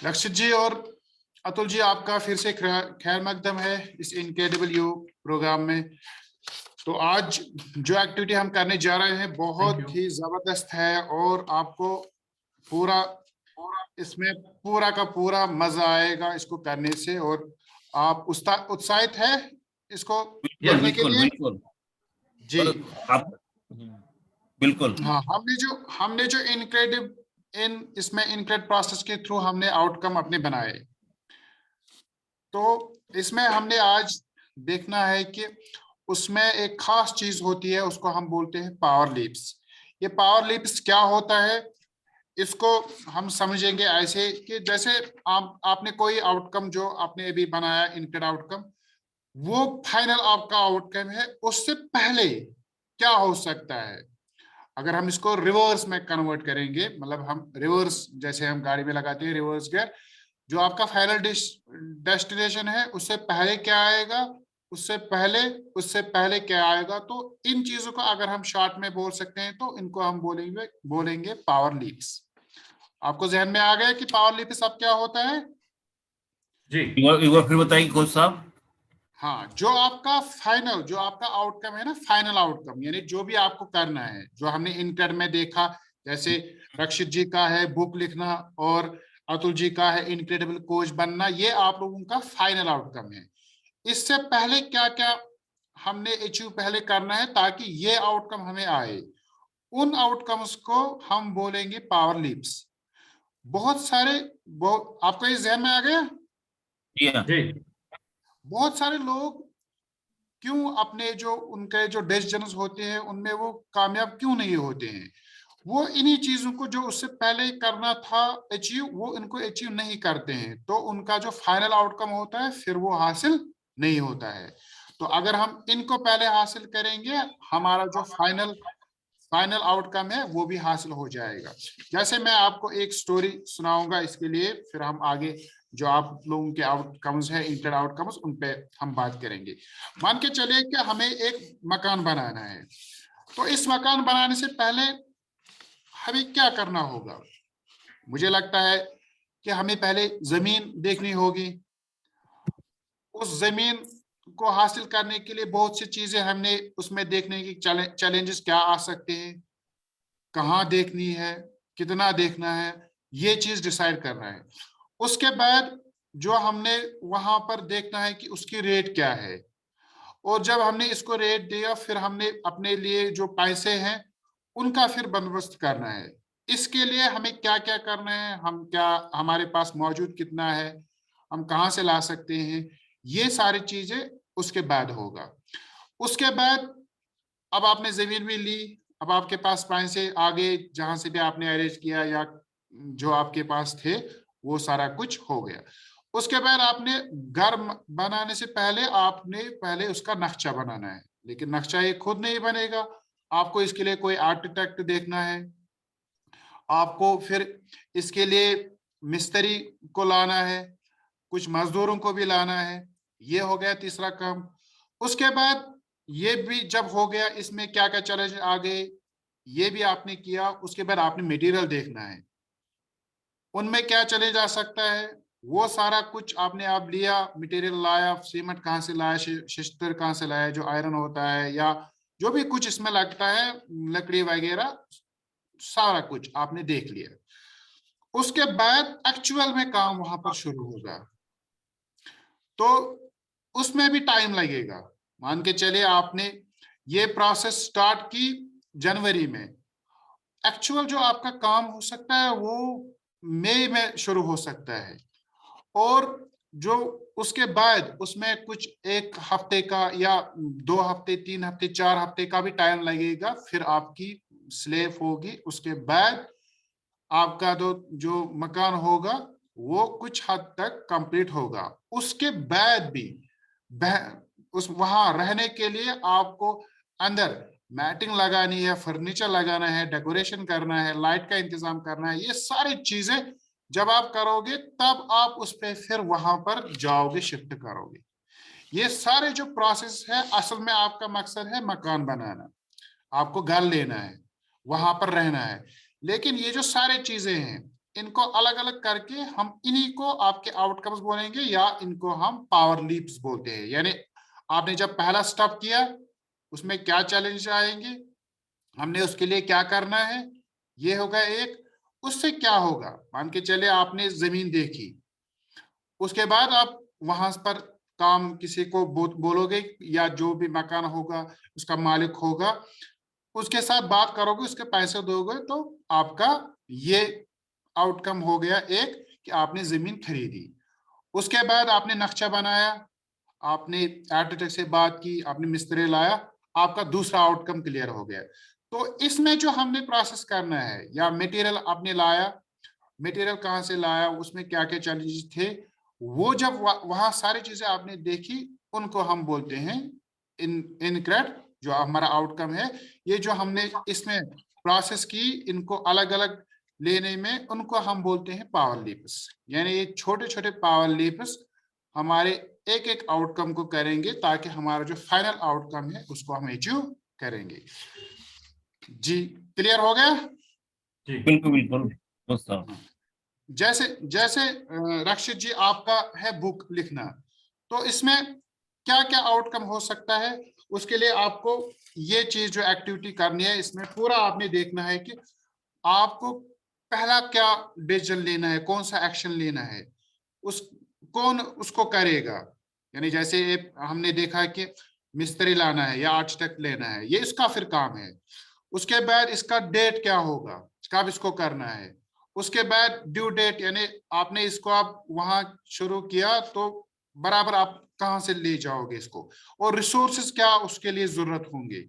रक्षित जी और अतुल जी, आपका फिर से खैर मकदम है इस इनक्रेडिबल यू प्रोग्राम में। तो आज जो एक्टिविटी हम करने जा रहे हैं थैंक बहुत यू। ही जबरदस्त है और आपको पूरा इसमें पूरा का पूरा मजा आएगा इसको करने से। और आप उत्साहित है इसको यस, देखने के बिल्कुल लिए? बिल्कुल। जी और आप बिल्कुल। हाँ, हमने जो इसमें इनक्रेड प्रोसेस के थ्रू हमने आउटकम अपने बनाए। तो इसमें हमने आज देखना है कि उसमें एक खास चीज होती है, उसको हम बोलते हैं पावर लीप्स। ये पावर लीप्स क्या होता है, इसको हम समझेंगे ऐसे कि जैसे आपने कोई आउटकम जो आपने अभी बनाया इनक्रेड आउटकम, वो फाइनल आपका आउटकम है। उससे पहले क्या हो सकता है अगर हम इसको रिवर्स में कन्वर्ट करेंगे, मतलब हम रिवर्स जैसे हम गाड़ी में लगाते हैं रिवर्स गियर, जो आपका फाइनल डेस्टिनेशन है उससे पहले क्या आएगा, उससे पहले क्या आएगा। तो इन चीजों को अगर हम शॉर्ट में बोल सकते हैं तो इनको हम बोलेंगे पावर लीप्स। आपको जहन में आ गया कि पावर लीप्स अब क्या होता है? जी, एक बार फिर बताइए कोच साहब। हाँ, जो आपका आउटकम है ना, फाइनल आउटकम, यानी जो भी आपको करना है, जो हमने इनकर में देखा, जैसे रक्षित जी का है बुक लिखना और अतुल जी का है इनक्रेडिबल कोच बनना, ये आप लोगों का फाइनल आउटकम है। इससे पहले क्या क्या हमने अचीव पहले करना है ताकि ये आउटकम हमें आए, उन आउटकम्स को हम बोलेंगे पावर लीप्स। आपको इस जहन में आ गया? जी हाँ। जी, बहुत सारे लोग क्यों अपने जो उनके जो डिसीजंस होते हैं उनमें वो कामयाब क्यों नहीं होते हैं? वो इन्हीं चीजों को जो उससे पहले करना था अचीव, वो इनको अचीव नहीं करते हैं, तो उनका जो फाइनल आउटकम होता है फिर वो हासिल नहीं होता है। तो अगर हम इनको पहले हासिल करेंगे, हमारा जो फाइनल फाइनल आउटकम है वो भी हासिल हो जाएगा। जैसे मैं आपको एक स्टोरी सुनाऊंगा, इसके लिए फिर हम आगे जो आप लोगों के आउटकम्स है इंटर आउटकम्स, उन पे हम बात करेंगे। मान के चलिए कि हमें एक मकान बनाना है। तो इस मकान बनाने से पहले हमें क्या करना होगा? मुझे लगता है कि हमें पहले जमीन देखनी होगी। उस जमीन को हासिल करने के लिए बहुत सी चीजें हमने उसमें देखने की, चैलेंजेस क्या आ सकते हैं, कहाँ देखनी है, कितना देखना है, ये चीज डिसाइड करना है। उसके बाद जो हमने वहां पर देखना है कि उसकी रेट क्या है। और जब हमने इसको रेट दिया, फिर हमने अपने लिए जो पैसे हैं उनका फिर बंदोबस्त करना है। इसके लिए हमें क्या क्या करना है, हमारे पास मौजूद कितना है, हम कहाँ से ला सकते हैं, ये सारी चीजें उसके बाद होगा। उसके बाद अब आपने जमीन भी ली, अब आपके पास पैसे आगे जहां से भी आपने अरेंज किया या जो आपके पास थे, वो सारा कुछ हो गया। उसके बाद आपने घर बनाने से पहले आपने पहले उसका नक्शा बनाना है। लेकिन नक्शा ये खुद नहीं बनेगा, आपको इसके लिए कोई आर्किटेक्ट देखना है, आपको फिर इसके लिए मिस्त्री को लाना है, कुछ मजदूरों को भी लाना है। ये हो गया तीसरा काम। उसके बाद ये भी जब हो गया, इसमें क्या क्या चैलेंज आ गए ये भी आपने किया। उसके बाद आपने मटेरियल देखना है, उनमें क्या चैलेंज आ सकता है, वो सारा कुछ आपने आप लिया, मटेरियल लाया, सीमेंट कहाँ से लाया, शिस्तर कहाँ से लाया, जो आयरन होता है या जो भी कुछ इसमें लगता है, लकड़ी वगैरह, सारा कुछ आपने देख लिया। उसके बाद एक्चुअल में काम वहां पर शुरू होगा, तो उसमें भी टाइम लगेगा। मान के चलिए आपने ये प्रोसेस स्टार्ट की जनवरी में, एक्चुअल जो आपका काम हो सकता है वो मई में शुरू हो सकता है। और जो उसके बाद उसमें कुछ एक हफ्ते का या 2 हफ्ते, 3 हफ्ते, 4 हफ्ते का भी टाइम लगेगा, फिर आपकी स्लेब होगी। उसके बाद आपका जो मकान होगा वो कुछ हद तक कंप्लीट होगा। उसके बाद भी उस वहां रहने के लिए आपको अंदर मैटिंग लगानी है, फर्नीचर लगाना है, डेकोरेशन करना है, लाइट का इंतजाम करना है। ये सारी चीजें जब आप करोगे तब आप उस पर फिर वहां पर जाओगे, शिफ्ट करोगे। ये सारे जो प्रोसेस है, असल में आपका मकसद है मकान बनाना, आपको घर लेना है, वहां पर रहना है। लेकिन ये जो सारे चीजें हैं इनको अलग अलग करके हम इन्हीं को आपके आउटकम्स बोलेंगे, या इनको हम पावर लीप्स बोलते हैं। यानी आपने जब पहला स्टेप किया उसमें क्या चैलेंज आएंगे, हमने उसके लिए क्या करना है, ये होगा एक। उससे क्या होगा, मान के चले आपने जमीन देखी, उसके बाद आप वहां पर काम किसी को बोलोगे, या जो भी मकान होगा उसका मालिक होगा उसके साथ बात करोगे, उसके पैसे दोगे, तो आपका ये आउटकम हो गया एक कि आपने जमीन खरीदी। उसके बाद आपने नक्शा बनाया, आपने आर्किटेक्ट से बात की, आपने मिस्त्री लाया, आपका दूसरा आउटकम क्लियर हो गया। तो इसमें जो हमने प्रोसेस करना है, या मटेरियल आपने लाया, मटेरियल कहाँ से लाया, उसमें क्या क्या चैलेंजेस थे, वो जब वहां सारी चीजें आपने देखी, उनको हम बोलते हैं इनक्रेड, जो हमारा आउटकम है। ये जो हमने इसमें प्रोसेस की, इनको अलग अलग लेने में, उनको हम बोलते हैं पावर लीप्स। यानी ये छोटे छोटे पावर लीप्स हमारे एक एक आउटकम को करेंगे, ताकि हमारा जो फाइनल आउटकम है उसको हम अचीव करेंगे। जी, क्लियर हो गया? जी बिल्कुल बिल्कुल कोच साहब। जैसे जैसे रक्षित जी, आपका है बुक लिखना, तो इसमें क्या क्या आउटकम हो सकता है, उसके लिए आपको ये चीज जो एक्टिविटी करनी है, इसमें पूरा आपने देखना है कि आपको पहला क्या डिसीजन लेना है, कौन सा एक्शन लेना है, उस कौन उसको करेगा। यानी जैसे हमने देखा कि मिस्त्री लाना है या आर्किटेक्ट लेना है, ये इसका फिर काम है। उसके बाद इसका डेट क्या होगा, कब इसको करना है। उसके बाद ड्यू डेट, यानी आपने इसको आप वहां शुरू किया तो बराबर आप कहाँ से ले जाओगे इसको, और रिसोर्सेज क्या उसके लिए जरूरत होंगे,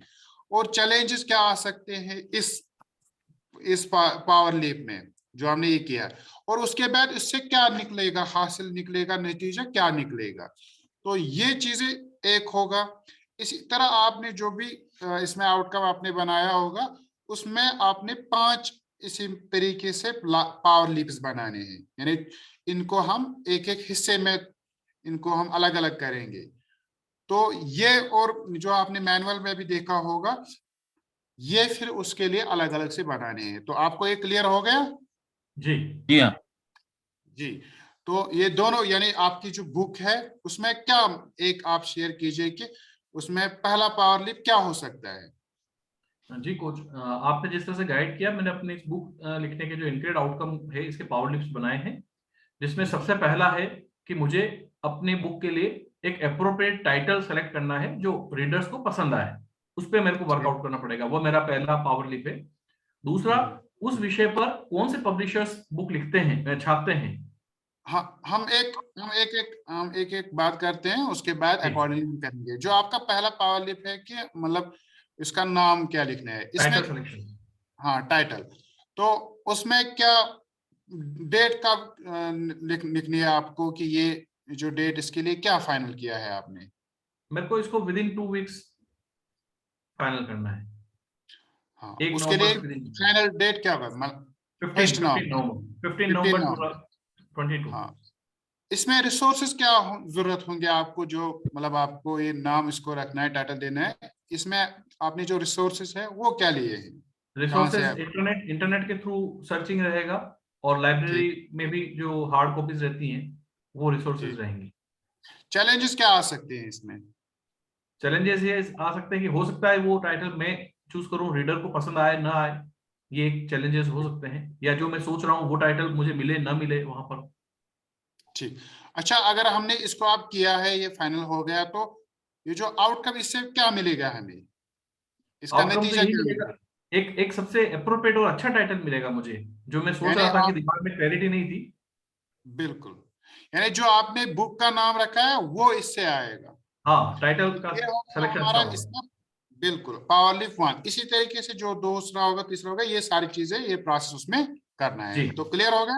और चैलेंजेस क्या आ सकते हैं इस पावर लीप में जो हमने ये किया। और उसके बाद इससे क्या निकलेगा, हासिल निकलेगा, नतीजा क्या निकलेगा। तो ये चीजें एक होगा। इसी तरह आपने जो भी इसमें आउटकम आपने बनाया होगा, उसमें आपने 5 इसी तरीके से पावर लीप्स बनाने हैं। यानी इनको हम एक एक हिस्से में इनको हम अलग अलग करेंगे। तो ये, और जो आपने मैनुअल में भी देखा होगा, ये फिर उसके लिए अलग अलग से बनाने हैं। तो आपको ये क्लियर हो गया? जी जी हाँ। जी। तो ये दोनों, यानी आपकी जो बुक है उसमें क्या एक आप शेयर कीजिए कि उसमें पहला पावर लिप क्या हो सकता है। जी कोच, आपने जिस तरह से गाइड किया, मैंने अपनी इस बुक लिखने के जो इंक्रीड आउटकम है इसके पावर लिप्स बनाए हैं, जिसमें सबसे पहला है कि मुझे अपने बुक के लिए एक अप्रोप्रिएट टाइटल सेलेक्ट करना है जो रीडर्स को पसंद आए, उस पर मेरे को वर्कआउट करना पड़ेगा। वो मेरा पहला पावर लिप है। दूसरा, उस विषय पर कौन से पब्लिशर्स बुक लिखते हैं, छापते हैं। हाँ, हम एक एक बात करते हैं, उसके बाद जी। अकॉर्डिंगली करेंगे। जो आपका पहला पावर लिप है कि मतलब इसका नाम क्या लिखना है इसमें। Title selection. हाँ, टाइटल। तो उसमें क्या डेट का लिखनी है आपको, कि ये जो डेट, इसके लिए क्या फाइनल किया है आपने। मेरे को इसको विद इन 2 वीक्स फाइनल करना है। हाँ, 1 उसके नवंबर लिए से विद इन फाइनल डेट क्या होगा, 15 फर्स्ट 15 नवंबर। नवंबर 15 15 नवंबर नवंबर। 2022। हाँ, इसमें रिसोर्सेज क्या जरूरत होंगे आपको, जो मतलब आपको ये नाम इसको रखना है, टाइटल देना है, इसमें आपने जो रिसोर्सेज है वो क्या लिए हैं, कहाँ से रिसोर्सेज इंटरनेट के थ्रू सर्चिंग रहेगा, और लाइब्रेरी ठीक। में भी जो हार्ड कॉपीज रहती हैं वो जी। रिसोर्सेज रहेंगी। चैलेंजेस क्या आ सकते हैं इसमें। चैलेंजेस ये आ सकते हैं कि हो सकता है वो टाइटल मैं चूज करूं, रीडर को पसंद आए ना आए, ये एक चैलेंजेस हो सकते हैं, या जो मैं सोच रहा हूँ वो टाइटल मुझे मिले ना मिले वहां पर। ठीक। अच्छा, अगर हमने इसको आप किया है, ये फाइनल हो गया, तो ये जो आउटकम, इससे क्या मिलेगा हमें, इसका आउटकम तो नतीजा यही क्या मिलेगा, मिलेगा। एक एक सबसे अप्रोप्रिएट और अच्छा टाइटल मिलेगा मुझे, जो मैं सोच यानी रहा था कि आप, दिमाग में क्लैरिटी नहीं थी। बिल्कुल, यानी जो आपने बुक का नाम रखा है वो इससे आएगा। हाँ, टाइटल का ये होगा सिलेक्शन अच्छा हमारा होगा। इसमें, बिल्कुल पावर लिफ्ट 1। इसी तरीके से जो दूसरा होगा, तीसरा होगा, ये सारी चीजें, ये प्रोसेस उसमें करना है। जी तो क्लियर हो गया।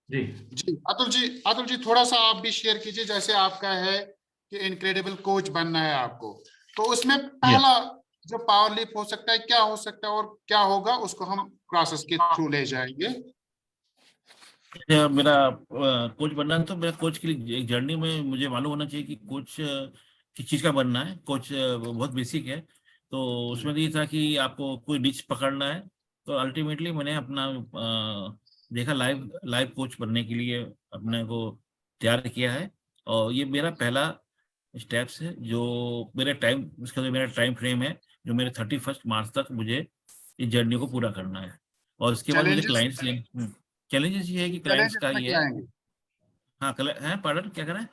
जी। जी, अतुल जी थोड़ा सा आप भी शेयर कीजिए। जैसे आपका है कि इनक्रेडिबल कोच बनना है आपको, तो उसमें जी पहला जो पावर लिप हो सकता है, क्या हो सकता है और क्या होगा, उसको हम प्रोसेस के थ्रू ले जाएंगे। मेरा कोच बनना है, तो मेरा कोच के लिए एक जर्नी में मुझे मालूम होना चाहिए कि कोच किस चीज़ का बनना है। कोच बहुत बेसिक है, तो उसमें ये था कि आपको कोई डिच पकड़ना है। तो अल्टीमेटली मैंने अपना देखा, लाइव कोच बनने के लिए अपने को तैयार किया है। और ये मेरा पहला स्टेप्स है, जो इसका जो मेरा टाइम फ्रेम है, जो मेरे 31 मार्च तक मुझे इस जर्नी को पूरा करना है। और उसके बाद मुझे चैलेंजेस, क्लाइंट्स लेने। चैलेंजेस ये है कि क्लाइंट्स चैलेंजेस का में ये क्या है। आएंगे? हाँ, पार्डन क्या करें?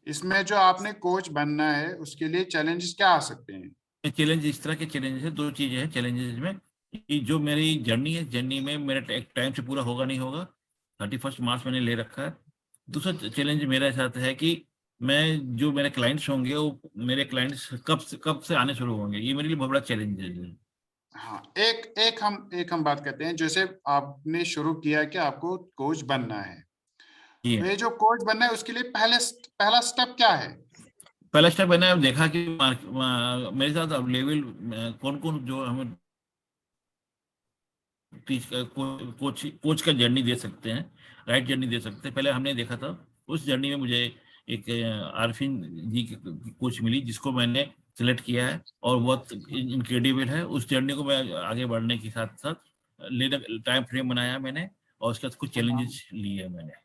इसमें जो आपने कोच बनना है उसके लिए चैलेंजेस क्या आ सकते हैं? चैलेंज इस तरह के चैलेंजेस है, दो चीजें हैं चैलेंजेस में, कि जो मेरी जर्नी है, जर्नी में मेरा एक टाइम से पूरा होगा नहीं होगा। 31 मार्च मैंने ले रखा है। दूसरा चैलेंज मेरे साथ है कि मैं, जो मेरे क्लाइंट्स होंगे, वो मेरे क्लाइंट्स कब से आने शुरू होंगे, ये मेरे लिए बहुत बड़ा चैलेंज है। हाँ, एक हम बात करते हैं। जैसे आपने शुरू किया कि आपको कोच बनना है, जी। तो ये जो कोच बनना है उसके लिए पहला स्टेप क्या है? पहला स्टेप मैंने अब देखा कि मेरे साथ अब लेवल कौन कौन जो हमें टीच कोच का जर्नी दे सकते हैं, राइट जर्नी दे सकते हैं। पहले हमने देखा था, उस जर्नी में मुझे एक आरफिन जी की कोच मिली, जिसको मैंने सिलेक्ट किया है और बहुत इनक्रेडिबल है। उस जर्नी को मैं आगे बढ़ने के साथ साथ लेना टाइम फ्रेम बनाया मैंने, और उसके बाद कुछ चैलेंजेस लिए मैंने।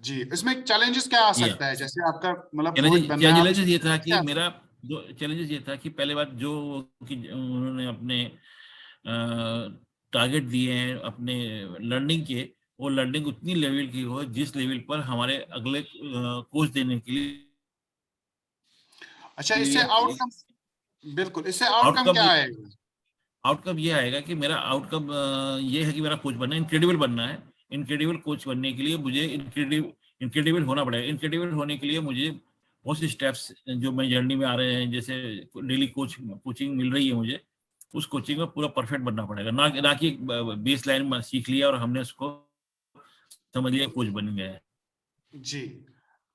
जी, इसमें चैलेंजेस क्या आ ये सकता है? जैसे आपका मतलब कोच चैलेंजेस बनना है, आप चैलेंजेस इसमें ये था कि क्या? मेरा जो चैलेंजेस ये था कि पहले बात जो कि उन्होंने अपने टारगेट दिए हैं अपने लर्निंग के, वो लर्निंग उतनी लेवल की हो जिस लेवल पर हमारे अगले कोच देने के अच्छा, इससे लिए आउटकम, बिल्कुल, इससे आउटकम आउटकम क्या ये आएगा? आउटकम ये आएगा कि मेरा आउटकम ये है कि मेरा कोच बनना है, इनक्रेडिबल बनना है। इनक्रेडिबल कोच बनने के लिए मुझे इनक्रेडिबल होना पड़ेगा। इनक्रेडिबल होने के लिए मुझे बहुत से स्टेप्स जो मैं जर्नी में आ रहे हैं, जैसे डेली कोचिंग मिल रही है मुझे, उस कोचिंग में पूरा परफेक्ट बनना पड़ेगा। ना कि बेस लाइन सीख लिया और हमने उसको समझ लिया, कोच बन गए। जी,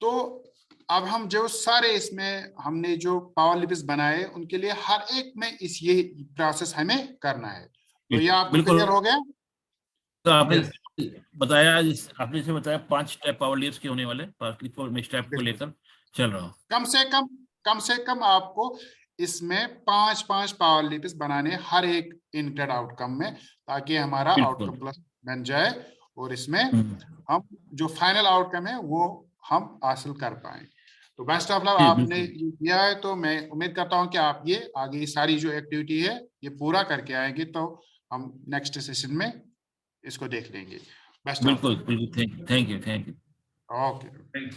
तो अब हम जो सारे इसमें हमने जो पावर लिपिस बनाए उनके लिए हर एक में ये प्रोसेस हमें करना है। तो ये आपको बिल्कुल। क्लियर हो गया? तो आपने यस। आपने जैसे बताया 5 स्टेप पावर लिफ्ट के होने वाले, मैं स्टेप को बिल्कुल। लेकर चल रहा हूँ। कम से कम आपको इसमें 5-5 पावर लिपिस बनाने हैं हर एक इनटेड आउटकम में, ताकि हमारा बिल्कुल। आउटकम प्लस बन जाए और इसमें हम्म, हम जो फाइनल आउटकम है वो हम हासिल कर पाए। तो बेस्ट ऑफ लक, जी आपने बिल्कुल। ये किया है, तो मैं उम्मीद करता हूं कि आप ये आगे सारी जो एक्टिविटी है ये पूरा करके आएंगे, तो हम नेक्स्ट सेशन में इसको देख लेंगे। बेस्ट ऑफ बिल्कुल लक। बिल्कुल। Thank you. ओके। थैंक